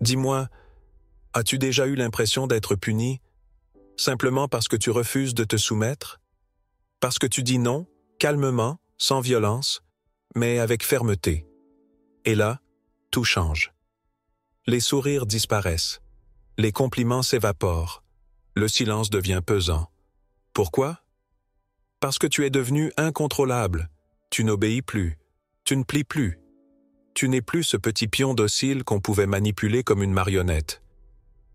Dis-moi, as-tu déjà eu l'impression d'être puni, simplement parce que tu refuses de te soumettre? Parce que tu dis non, calmement, sans violence, mais avec fermeté. Et là, tout change. Les sourires disparaissent, les compliments s'évaporent, le silence devient pesant. Pourquoi? Parce que tu es devenu incontrôlable, tu n'obéis plus, tu ne plies plus. Tu n'es plus ce petit pion docile qu'on pouvait manipuler comme une marionnette.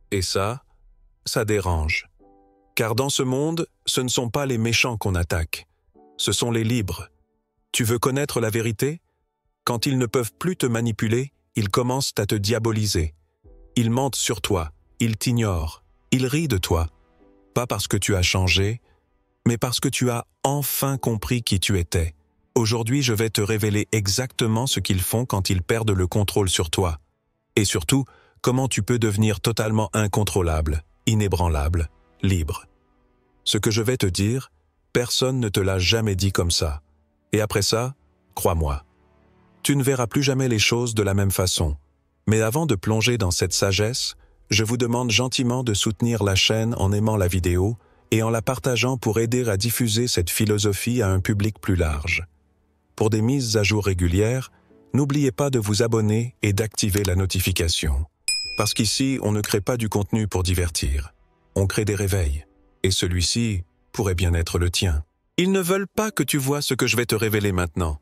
Et ça dérange. Car dans ce monde, ce ne sont pas les méchants qu'on attaque, ce sont les libres. Tu veux connaître la vérité? Quand ils ne peuvent plus te manipuler, ils commencent à te diaboliser. Ils mentent sur toi, ils t'ignorent, ils rient de toi. Pas parce que tu as changé, mais parce que tu as enfin compris qui tu étais. Aujourd'hui, je vais te révéler exactement ce qu'ils font quand ils perdent le contrôle sur toi. Et surtout, comment tu peux devenir totalement incontrôlable, inébranlable, libre. Ce que je vais te dire, personne ne te l'a jamais dit comme ça. Et après ça, crois-moi, tu ne verras plus jamais les choses de la même façon. Mais avant de plonger dans cette sagesse, je vous demande gentiment de soutenir la chaîne en aimant la vidéo et en la partageant pour aider à diffuser cette philosophie à un public plus large. Pour des mises à jour régulières, n'oubliez pas de vous abonner et d'activer la notification. Parce qu'ici, on ne crée pas du contenu pour divertir. On crée des réveils. Et celui-ci pourrait bien être le tien. Ils ne veulent pas que tu vois ce que je vais te révéler maintenant.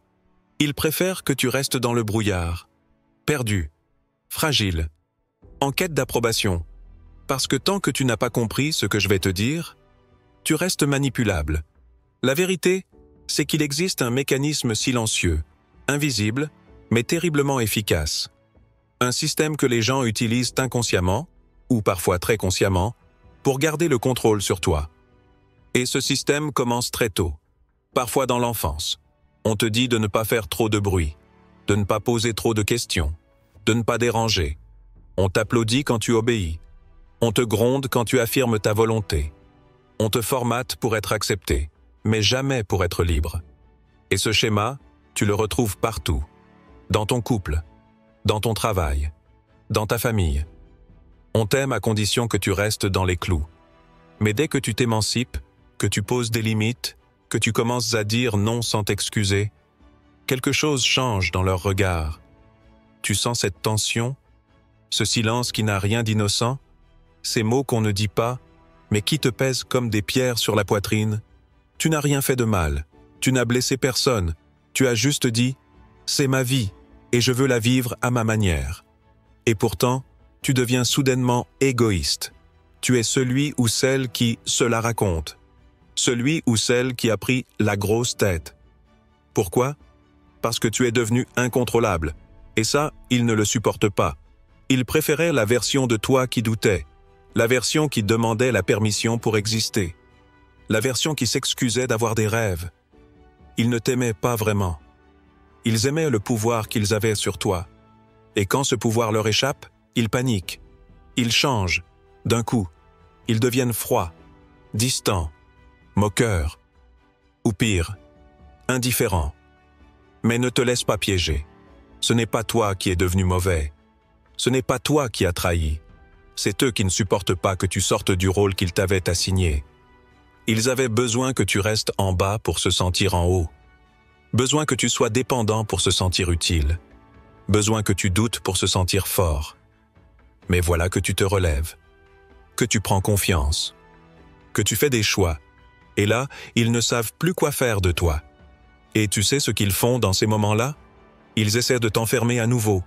Ils préfèrent que tu restes dans le brouillard, perdu, fragile, en quête d'approbation. Parce que tant que tu n'as pas compris ce que je vais te dire, tu restes manipulable. La vérité, c'est qu'il existe un mécanisme silencieux, invisible, mais terriblement efficace. Un système que les gens utilisent inconsciemment, ou parfois très consciemment, pour garder le contrôle sur toi. Et ce système commence très tôt, parfois dans l'enfance. On te dit de ne pas faire trop de bruit, de ne pas poser trop de questions, de ne pas déranger. On t'applaudit quand tu obéis. On te gronde quand tu affirmes ta volonté. On te formate pour être accepté, mais jamais pour être libre. Et ce schéma, tu le retrouves partout. Dans ton couple, dans ton travail, dans ta famille. On t'aime à condition que tu restes dans les clous. Mais dès que tu t'émancipes, que tu poses des limites, que tu commences à dire non sans t'excuser, quelque chose change dans leur regard. Tu sens cette tension, ce silence qui n'a rien d'innocent, ces mots qu'on ne dit pas, mais qui te pèsent comme des pierres sur la poitrine. Tu n'as rien fait de mal, tu n'as blessé personne, tu as juste dit « c'est ma vie et je veux la vivre à ma manière ». Et pourtant, tu deviens soudainement égoïste. Tu es celui ou celle qui se la raconte. Celui ou celle qui a pris la grosse tête. Pourquoi? Parce que tu es devenu incontrôlable. Et ça, ils ne le supportent pas. Ils préféraient la version de toi qui doutait. La version qui demandait la permission pour exister. La version qui s'excusait d'avoir des rêves. Ils ne t'aimaient pas vraiment. Ils aimaient le pouvoir qu'ils avaient sur toi. Et quand ce pouvoir leur échappe, ils paniquent. Ils changent. D'un coup, ils deviennent froids, distants, moqueurs. Ou pire, indifférents. Mais ne te laisse pas piéger. Ce n'est pas toi qui es devenu mauvais. Ce n'est pas toi qui as trahi. C'est eux qui ne supportent pas que tu sortes du rôle qu'ils t'avaient assigné. Ils avaient besoin que tu restes en bas pour se sentir en haut. Besoin que tu sois dépendant pour se sentir utile. Besoin que tu doutes pour se sentir fort. Mais voilà que tu te relèves. Que tu prends confiance. Que tu fais des choix. Et là, ils ne savent plus quoi faire de toi. Et tu sais ce qu'ils font dans ces moments-là? Ils essaient de t'enfermer à nouveau.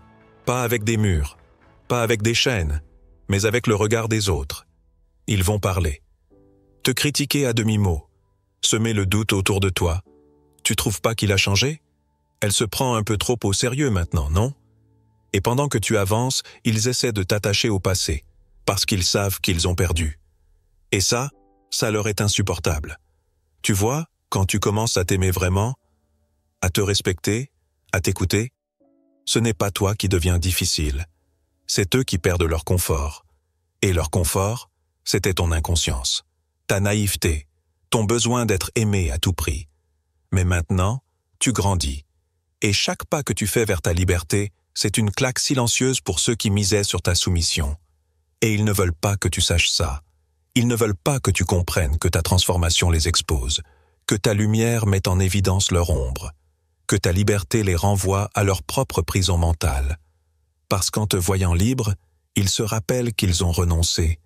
Pas avec des murs. Pas avec des chaînes. Mais avec le regard des autres. Ils vont parler. Te critiquer à demi-mot. Semer le doute autour de toi. Tu trouves pas qu'il a changé? Elle se prend un peu trop au sérieux maintenant, non? Et pendant que tu avances, ils essaient de t'attacher au passé, parce qu'ils savent qu'ils ont perdu. Et ça leur est insupportable. Tu vois, quand tu commences à t'aimer vraiment, à te respecter, à t'écouter, ce n'est pas toi qui deviens difficile. C'est eux qui perdent leur confort. Et leur confort, c'était ton inconscience, ta naïveté, ton besoin d'être aimé à tout prix. Mais maintenant, tu grandis. Et chaque pas que tu fais vers ta liberté, C'est une claque silencieuse pour ceux qui misaient sur ta soumission. Et ils ne veulent pas que tu saches ça. Ils ne veulent pas que tu comprennes que ta transformation les expose, que ta lumière met en évidence leur ombre, que ta liberté les renvoie à leur propre prison mentale. Parce qu'en te voyant libre, ils se rappellent qu'ils ont renoncé.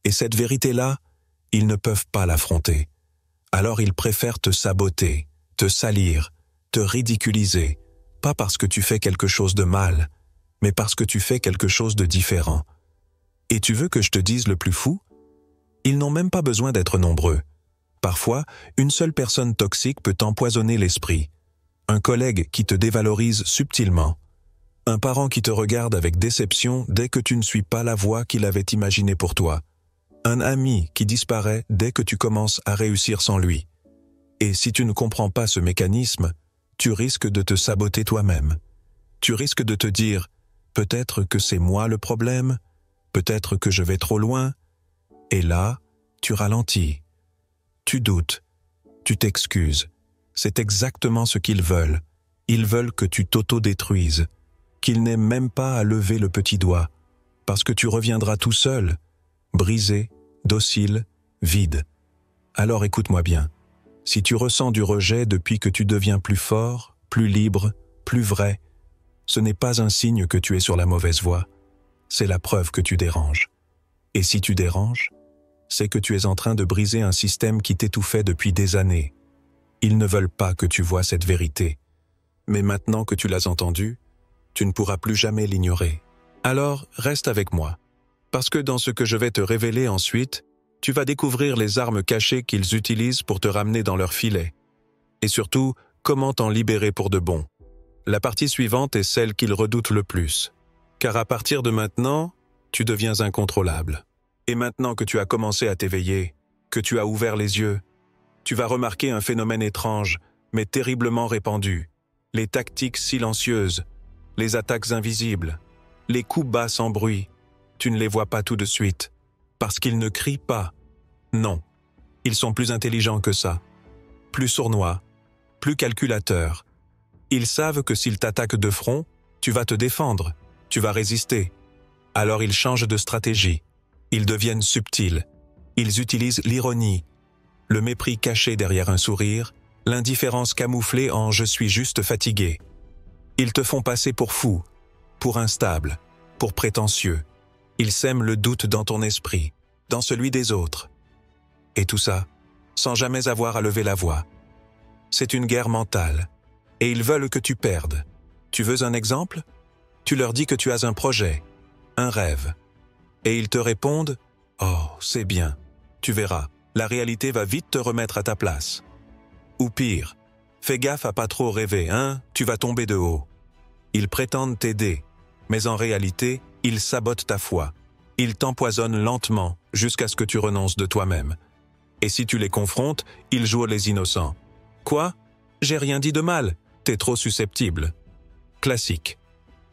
Et cette vérité-là, ils ne peuvent pas l'affronter. Alors ils préfèrent te saboter, te salir, te ridiculiser, pas parce que tu fais quelque chose de mal, mais parce que tu fais quelque chose de différent. Et tu veux que je te dise le plus fou? Ils n'ont même pas besoin d'être nombreux. Parfois, une seule personne toxique peut empoisonner l'esprit. Un collègue qui te dévalorise subtilement. Un parent qui te regarde avec déception dès que tu ne suis pas la voie qu'il avait imaginée pour toi. Un ami qui disparaît dès que tu commences à réussir sans lui. Et si tu ne comprends pas ce mécanisme, tu risques de te saboter toi-même. Tu risques de te dire « peut-être que c'est moi le problème, peut-être que je vais trop loin ». Et là, tu ralentis. Tu doutes. Tu t'excuses. C'est exactement ce qu'ils veulent. Ils veulent que tu t'auto-détruises, qu'ils n'aient même pas à lever le petit doigt, parce que tu reviendras tout seul, brisé, docile, vide. Alors écoute-moi bien. Si tu ressens du rejet depuis que tu deviens plus fort, plus libre, plus vrai, ce n'est pas un signe que tu es sur la mauvaise voie, c'est la preuve que tu déranges. Et si tu déranges, c'est que tu es en train de briser un système qui t'étouffait depuis des années. Ils ne veulent pas que tu vois cette vérité. Mais maintenant que tu l'as entendue, tu ne pourras plus jamais l'ignorer. Alors, reste avec moi. Parce que dans ce que je vais te révéler ensuite, tu vas découvrir les armes cachées qu'ils utilisent pour te ramener dans leur filet. Et surtout, comment t'en libérer pour de bon. La partie suivante est celle qu'ils redoutent le plus. Car à partir de maintenant, tu deviens incontrôlable. Et maintenant que tu as commencé à t'éveiller, que tu as ouvert les yeux, tu vas remarquer un phénomène étrange, mais terriblement répandu. Les tactiques silencieuses, les attaques invisibles, les coups bas sans bruit. Tu ne les vois pas tout de suite, parce qu'ils ne crient pas. Non, ils sont plus intelligents que ça, plus sournois, plus calculateurs. Ils savent que s'ils t'attaquent de front, tu vas te défendre, tu vas résister. Alors ils changent de stratégie. Ils deviennent subtils. Ils utilisent l'ironie, le mépris caché derrière un sourire, l'indifférence camouflée en « je suis juste fatigué ». Ils te font passer pour fou, pour instable, pour prétentieux. Ils sèment le doute dans ton esprit, dans celui des autres. Et tout ça, sans jamais avoir à lever la voix. C'est une guerre mentale, et ils veulent que tu perdes. Tu veux un exemple? Tu leur dis que tu as un projet, un rêve. Et ils te répondent « Oh, c'est bien, tu verras, la réalité va vite te remettre à ta place. » Ou pire, « Fais gaffe à pas trop rêver, hein, tu vas tomber de haut. » Ils prétendent t'aider, mais en réalité, ils sabotent ta foi. Ils t'empoisonnent lentement jusqu'à ce que tu renonces de toi-même. Et si tu les confrontes, ils jouent les innocents. « Quoi? J'ai rien dit de mal, t'es trop susceptible. » Classique.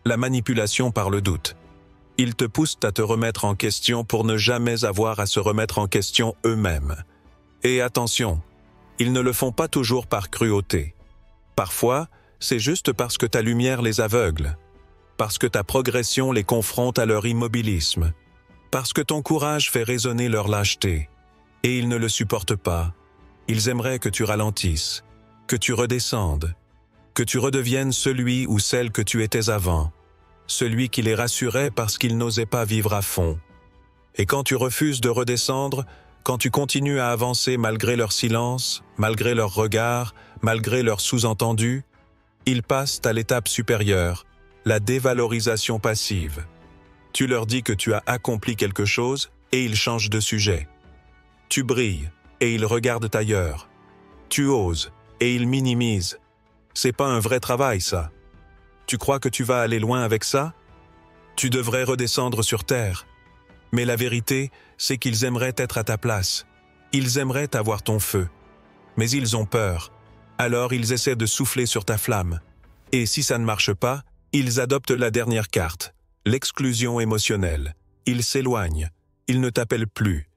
La manipulation par le doute. Ils te poussent à te remettre en question pour ne jamais avoir à se remettre en question eux-mêmes. Et attention, ils ne le font pas toujours par cruauté. Parfois, c'est juste parce que ta lumière les aveugle, parce que ta progression les confronte à leur immobilisme, parce que ton courage fait résonner leur lâcheté. Et ils ne le supportent pas. Ils aimeraient que tu ralentisses, que tu redescendes, que tu redeviennes celui ou celle que tu étais avant. Celui qui les rassurait parce qu'ils n'osaient pas vivre à fond. Et quand tu refuses de redescendre, quand tu continues à avancer malgré leur silence, malgré leur regard, malgré leur sous-entendu, ils passent à l'étape supérieure, la dévalorisation passive. Tu leur dis que tu as accompli quelque chose et ils changent de sujet. Tu brilles et ils regardent ailleurs. Tu oses et ils minimisent. C'est pas un vrai travail, ça. Tu crois que tu vas aller loin avec ça? Tu devrais redescendre sur terre. Mais la vérité, c'est qu'ils aimeraient être à ta place. Ils aimeraient avoir ton feu. Mais ils ont peur. Alors ils essaient de souffler sur ta flamme. Et si ça ne marche pas, ils adoptent la dernière carte, l'exclusion émotionnelle. Ils s'éloignent. Ils ne t'appellent plus.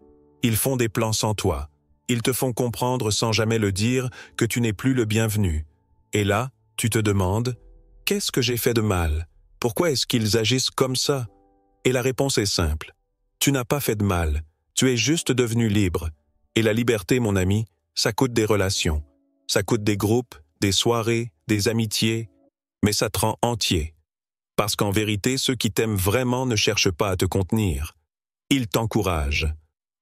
Ils font des plans sans toi. Ils te font comprendre sans jamais le dire que tu n'es plus le bienvenu. Et là, tu te demandes: qu'est-ce que j'ai fait de mal? Pourquoi est-ce qu'ils agissent comme ça? Et la réponse est simple. Tu n'as pas fait de mal, tu es juste devenu libre. Et la liberté, mon ami, ça coûte des relations. Ça coûte des groupes, des soirées, des amitiés, mais ça te rend entier. Parce qu'en vérité, ceux qui t'aiment vraiment ne cherchent pas à te contenir. Ils t'encouragent,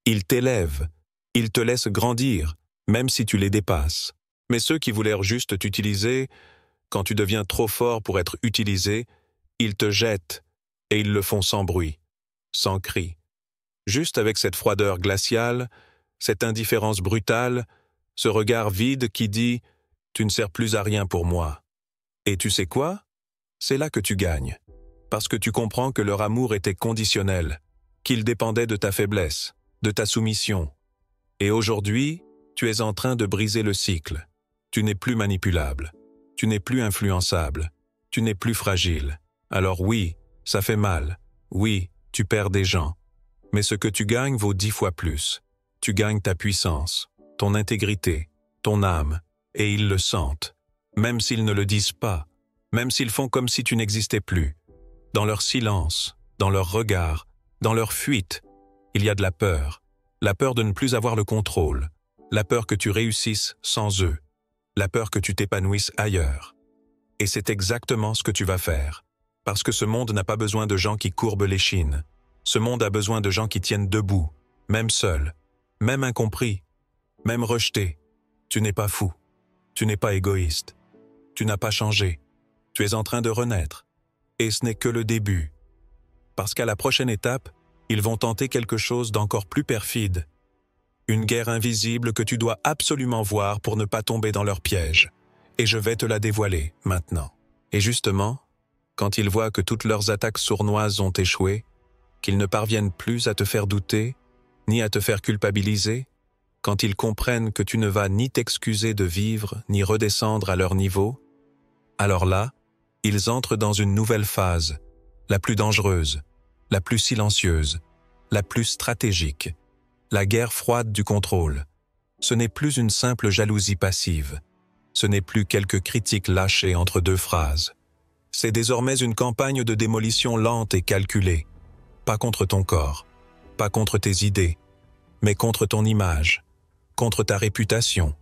ils t'élèvent, ils te laissent grandir, même si tu les dépasses. Mais ceux qui voulaient juste t'utiliser, quand tu deviens trop fort pour être utilisé, ils te jettent, et ils le font sans bruit, sans cri. Juste avec cette froideur glaciale, cette indifférence brutale, ce regard vide qui dit « Tu ne sers plus à rien pour moi ». Et tu sais quoi? C'est là que tu gagnes, parce que tu comprends que leur amour était conditionnel, qu'il dépendait de ta faiblesse, de ta soumission. Et aujourd'hui, tu es en train de briser le cycle. Tu n'es plus manipulable, tu n'es plus influençable, tu n'es plus fragile. Alors oui, ça fait mal, oui, tu perds des gens, mais ce que tu gagnes vaut 10 fois plus. Tu gagnes ta puissance, ton intégrité, ton âme, et ils le sentent, même s'ils ne le disent pas, même s'ils font comme si tu n'existais plus. Dans leur silence, dans leur regard, dans leur fuite, il y a de la peur de ne plus avoir le contrôle, la peur que tu réussisses sans eux, la peur que tu t'épanouisses ailleurs. Et c'est exactement ce que tu vas faire, parce que ce monde n'a pas besoin de gens qui courbent l'échine. Ce monde a besoin de gens qui tiennent debout, même seuls, même incompris, même rejetés. Tu n'es pas fou, tu n'es pas égoïste, tu n'as pas changé, tu es en train de renaître. Et ce n'est que le début. Parce qu'à la prochaine étape, ils vont tenter quelque chose d'encore plus perfide. Une guerre invisible que tu dois absolument voir pour ne pas tomber dans leur piège. Et je vais te la dévoiler maintenant. Et justement, quand ils voient que toutes leurs attaques sournoises ont échoué, qu'ils ne parviennent plus à te faire douter, ni à te faire culpabiliser, quand ils comprennent que tu ne vas ni t'excuser de vivre, ni redescendre à leur niveau, alors là, ils entrent dans une nouvelle phase, la plus dangereuse, la plus silencieuse, la plus stratégique, la guerre froide du contrôle. Ce n'est plus une simple jalousie passive, ce n'est plus quelques critiques lâchées entre deux phrases. C'est désormais une campagne de démolition lente et calculée, pas contre ton corps, pas contre tes idées, mais contre ton image, contre ta réputation,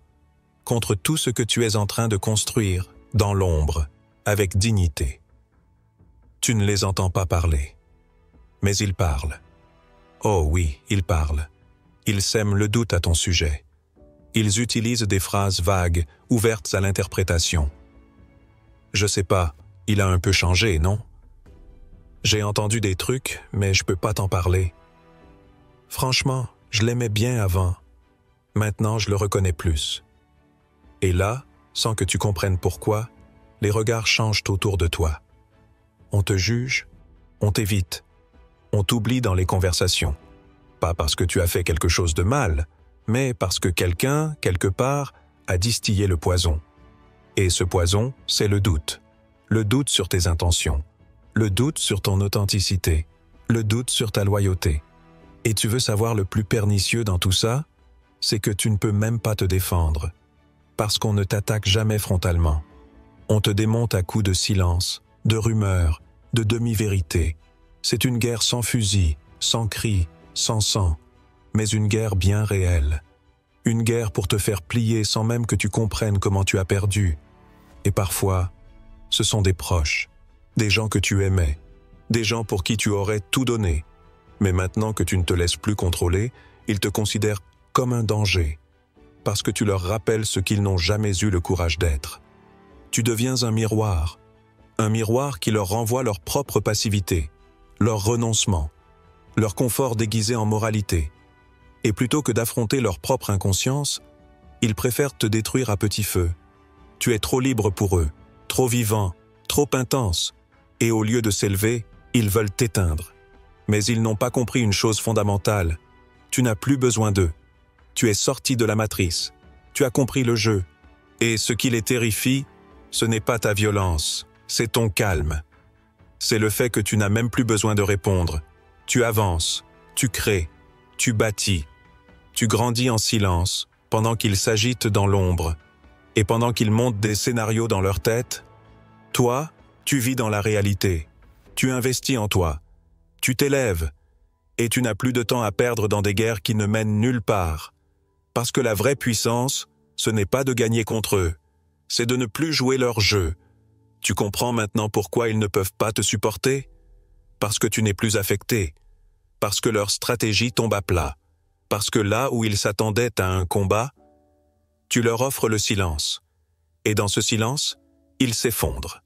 contre tout ce que tu es en train de construire dans l'ombre, avec dignité. Tu ne les entends pas parler, mais ils parlent. Oh oui, ils parlent. Ils sèment le doute à ton sujet. Ils utilisent des phrases vagues, ouvertes à l'interprétation. Je sais pas, il a un peu changé, non? J'ai entendu des trucs, mais je peux pas t'en parler. Franchement, je l'aimais bien avant. Maintenant, je le reconnais plus. Et là, sans que tu comprennes pourquoi, les regards changent autour de toi. On te juge, on t'évite, on t'oublie dans les conversations. Pas parce que tu as fait quelque chose de mal, mais parce que quelqu'un, quelque part, a distillé le poison. Et ce poison, c'est le doute. Le doute sur tes intentions, le doute sur ton authenticité, le doute sur ta loyauté. Et tu veux savoir le plus pernicieux dans tout ça? C'est que tu ne peux même pas te défendre, parce qu'on ne t'attaque jamais frontalement. On te démonte à coups de silence, de rumeurs, de demi-vérités. C'est une guerre sans fusil, sans cris, sans sang, mais une guerre bien réelle. Une guerre pour te faire plier sans même que tu comprennes comment tu as perdu. Et parfois, ce sont des proches, des gens que tu aimais, des gens pour qui tu aurais tout donné. Mais maintenant que tu ne te laisses plus contrôler, ils te considèrent comme un danger, parce que tu leur rappelles ce qu'ils n'ont jamais eu le courage d'être. Tu deviens un miroir qui leur renvoie leur propre passivité, leur renoncement, leur confort déguisé en moralité. Et plutôt que d'affronter leur propre inconscience, ils préfèrent te détruire à petit feu. Tu es trop libre pour eux, trop vivant, trop intense, et au lieu de s'élever, ils veulent t'éteindre. Mais ils n'ont pas compris une chose fondamentale. Tu n'as plus besoin d'eux. Tu es sorti de la matrice. Tu as compris le jeu. Et ce qui les terrifie, ce n'est pas ta violence, c'est ton calme. C'est le fait que tu n'as même plus besoin de répondre. Tu avances, tu crées, tu bâtis. Tu grandis en silence, pendant qu'ils s'agitent dans l'ombre. Et pendant qu'ils montent des scénarios dans leur tête, toi, tu vis dans la réalité, Tu investis en toi. Tu t'élèves. Et tu n'as plus de temps à perdre dans des guerres qui ne mènent nulle part. Parce que la vraie puissance, ce n'est pas de gagner contre eux. C'est de ne plus jouer leur jeu. Tu comprends maintenant pourquoi ils ne peuvent pas te supporter? Parce que tu n'es plus affecté. Parce que leur stratégie tombe à plat. Parce que là où ils s'attendaient à un combat, tu leur offres le silence. Et dans ce silence, ils s'effondrent.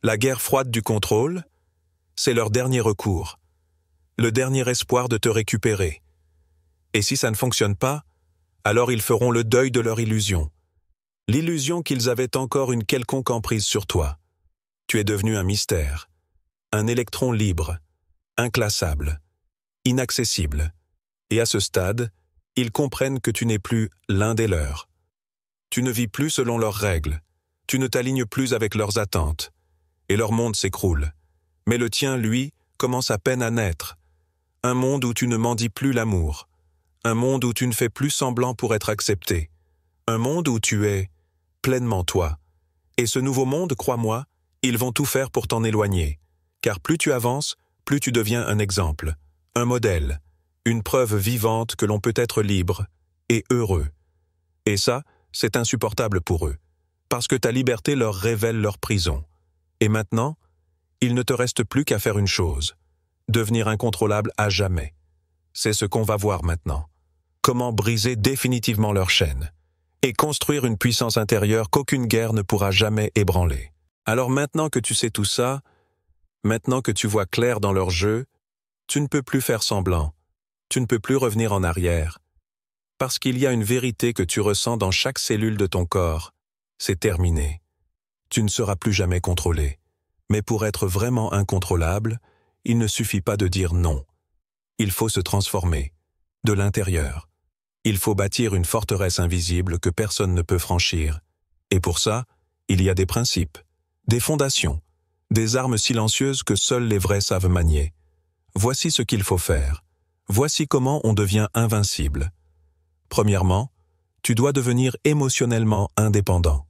La guerre froide du contrôle, c'est leur dernier recours, le dernier espoir de te récupérer. Et si ça ne fonctionne pas, alors ils feront le deuil de leur illusion. L'illusion qu'ils avaient encore une quelconque emprise sur toi. Tu es devenu un mystère, un électron libre, inclassable, inaccessible. Et à ce stade, ils comprennent que tu n'es plus l'un des leurs. Tu ne vis plus selon leurs règles, tu ne t'alignes plus avec leurs attentes, et leur monde s'écroule. Mais le tien, lui, commence à peine à naître. Un monde où tu ne mendis plus l'amour, un monde où tu ne fais plus semblant pour être accepté, un monde où tu es pleinement toi. Et ce nouveau monde, crois-moi, ils vont tout faire pour t'en éloigner, car plus tu avances, plus tu deviens un exemple, un modèle, une preuve vivante que l'on peut être libre et heureux. Et ça, c'est insupportable pour eux, parce que ta liberté leur révèle leur prison. Et maintenant, il ne te reste plus qu'à faire une chose, devenir incontrôlable à jamais. C'est ce qu'on va voir maintenant. Comment briser définitivement leur chaîne et construire une puissance intérieure qu'aucune guerre ne pourra jamais ébranler. Alors maintenant que tu sais tout ça, maintenant que tu vois clair dans leur jeu, tu ne peux plus faire semblant, tu ne peux plus revenir en arrière, parce qu'il y a une vérité que tu ressens dans chaque cellule de ton corps. C'est terminé. Tu ne seras plus jamais contrôlé. Mais pour être vraiment incontrôlable, il ne suffit pas de dire non. Il faut se transformer, de l'intérieur. Il faut bâtir une forteresse invisible que personne ne peut franchir. Et pour ça, il y a des principes, des fondations, des armes silencieuses que seuls les vrais savent manier. Voici ce qu'il faut faire. Voici comment on devient invincible. Premièrement, tu dois devenir émotionnellement indépendant.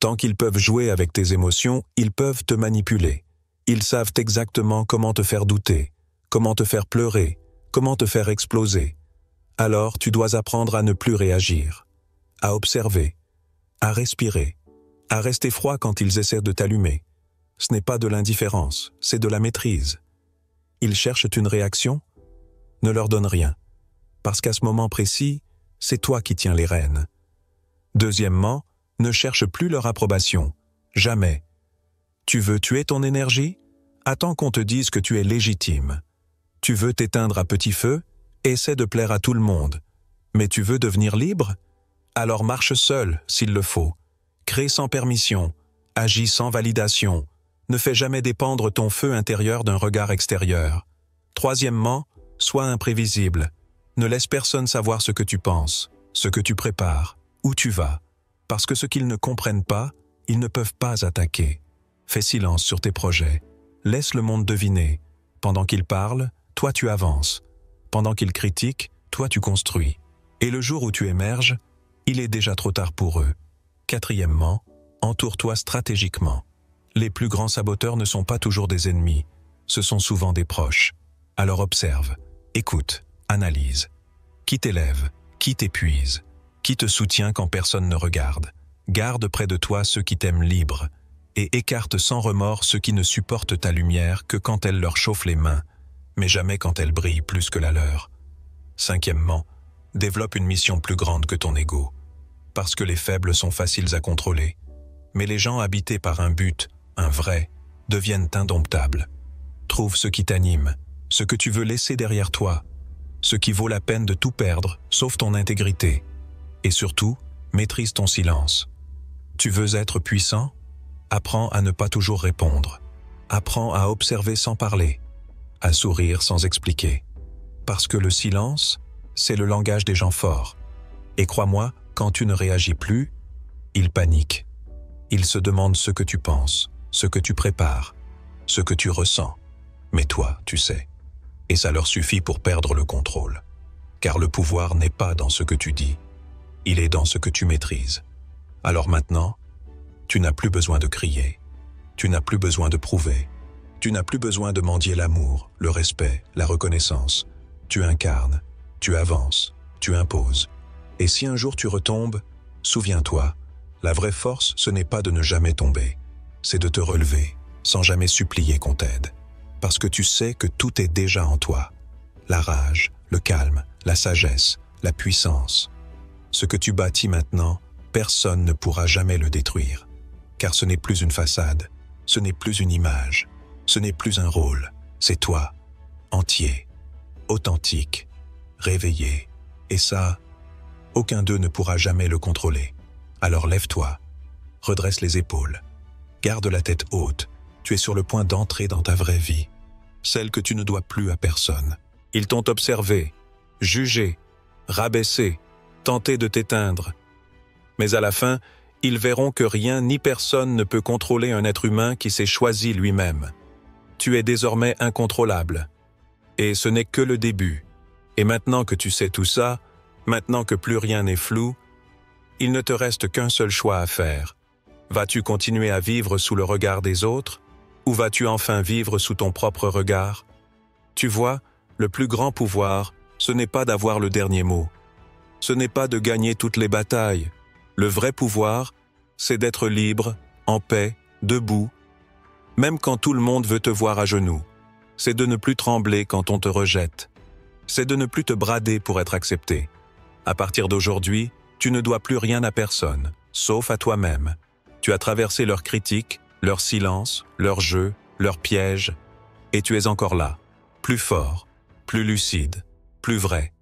Tant qu'ils peuvent jouer avec tes émotions, ils peuvent te manipuler. Ils savent exactement comment te faire douter, comment te faire pleurer, comment te faire exploser. Alors tu dois apprendre à ne plus réagir, à observer, à respirer, à rester froid quand ils essaient de t'allumer. Ce n'est pas de l'indifférence, c'est de la maîtrise. Ils cherchent une réaction? Ne leur donne rien, parce qu'à ce moment précis, c'est toi qui tiens les rênes. Deuxièmement, ne cherche plus leur approbation, jamais. Tu veux tuer ton énergie? Attends qu'on te dise que tu es légitime. Tu veux t'éteindre à petit feu? Essaie de plaire à tout le monde. Mais tu veux devenir libre? Alors marche seul, s'il le faut. Crée sans permission, agis sans validation. Ne fais jamais dépendre ton feu intérieur d'un regard extérieur. Troisièmement, sois imprévisible. Ne laisse personne savoir ce que tu penses, ce que tu prépares, où tu vas. Parce que ce qu'ils ne comprennent pas, ils ne peuvent pas attaquer. Fais silence sur tes projets. Laisse le monde deviner. Pendant qu'ils parlent, toi tu avances. Pendant qu'ils critiquent, toi tu construis. Et le jour où tu émerges, il est déjà trop tard pour eux. Quatrièmement, entoure-toi stratégiquement. Les plus grands saboteurs ne sont pas toujours des ennemis, ce sont souvent des proches. Alors observe, écoute, analyse. Qui t'élève? Qui t'épuise? Qui te soutient quand personne ne regarde? Garde près de toi ceux qui t'aiment libre, et écarte sans remords ceux qui ne supportent ta lumière que quand elle leur chauffe les mains, mais jamais quand elle brille plus que la leur. Cinquièmement, développe une mission plus grande que ton ego. Parce que les faibles sont faciles à contrôler, mais les gens habités par un but, un vrai, deviennent indomptables. Trouve ce qui t'anime, ce que tu veux laisser derrière toi, ce qui vaut la peine de tout perdre, sauf ton intégrité. Et surtout, maîtrise ton silence. Tu veux être puissant? Apprends à ne pas toujours répondre. Apprends à observer sans parler, à sourire sans expliquer. Parce que le silence, c'est le langage des gens forts. Et crois-moi, quand tu ne réagis plus, ils paniquent. Ils se demandent ce que tu penses, ce que tu prépares, ce que tu ressens. Mais toi, tu sais. Et ça leur suffit pour perdre le contrôle. Car le pouvoir n'est pas dans ce que tu dis, il est dans ce que tu maîtrises. Alors maintenant, tu n'as plus besoin de crier, tu n'as plus besoin de prouver, Tu n'as plus besoin de mendier l'amour, le respect, la reconnaissance. Tu incarnes, tu avances, tu imposes. Et si un jour tu retombes, souviens-toi, la vraie force, ce n'est pas de ne jamais tomber, c'est de te relever, sans jamais supplier qu'on t'aide. Parce que tu sais que tout est déjà en toi. La rage, le calme, la sagesse, la puissance. Ce que tu bâtis maintenant, personne ne pourra jamais le détruire. Car ce n'est plus une façade, ce n'est plus une image, ce n'est plus un rôle, c'est toi, entier, authentique, réveillé. Et ça, aucun d'eux ne pourra jamais le contrôler. Alors lève-toi, redresse les épaules, garde la tête haute, tu es sur le point d'entrer dans ta vraie vie, celle que tu ne dois plus à personne. Ils t'ont observé, jugé, rabaissé, tenté de t'éteindre. Mais à la fin, ils verront que rien ni personne ne peut contrôler un être humain qui s'est choisi lui-même. Tu es désormais incontrôlable. Et ce n'est que le début. Et maintenant que tu sais tout ça, maintenant que plus rien n'est flou, il ne te reste qu'un seul choix à faire. Vas-tu continuer à vivre sous le regard des autres, ou vas-tu enfin vivre sous ton propre regard? Tu vois, le plus grand pouvoir, ce n'est pas d'avoir le dernier mot. Ce n'est pas de gagner toutes les batailles. Le vrai pouvoir, c'est d'être libre, en paix, debout, même quand tout le monde veut te voir à genoux. C'est de ne plus trembler quand on te rejette. C'est de ne plus te brader pour être accepté. À partir d'aujourd'hui, tu ne dois plus rien à personne, sauf à toi-même. Tu as traversé leurs critiques, leurs silences, leurs jeux, leurs pièges, et tu es encore là, plus fort, plus lucide, plus vrai.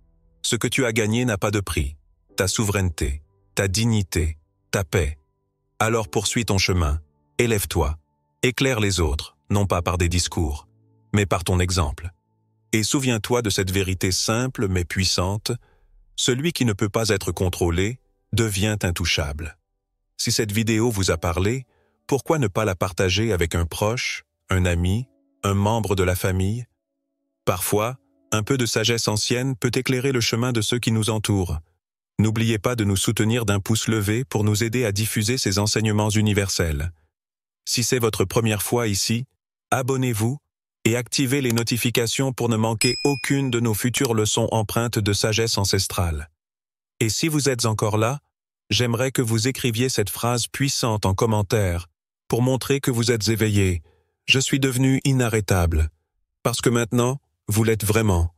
Ce que tu as gagné n'a pas de prix. Ta souveraineté, ta dignité, ta paix. Alors poursuis ton chemin, élève-toi, éclaire les autres, non pas par des discours, mais par ton exemple. Et souviens-toi de cette vérité simple mais puissante, celui qui ne peut pas être contrôlé devient intouchable. Si cette vidéo vous a parlé, pourquoi ne pas la partager avec un proche, un ami, un membre de la famille? Parfois, un peu de sagesse ancienne peut éclairer le chemin de ceux qui nous entourent. N'oubliez pas de nous soutenir d'un pouce levé pour nous aider à diffuser ces enseignements universels. Si c'est votre première fois ici, abonnez-vous et activez les notifications pour ne manquer aucune de nos futures leçons empreintes de sagesse ancestrale. Et si vous êtes encore là, j'aimerais que vous écriviez cette phrase puissante en commentaire pour montrer que vous êtes éveillé. Je suis devenu inarrêtable. Parce que maintenant, vous l'êtes vraiment.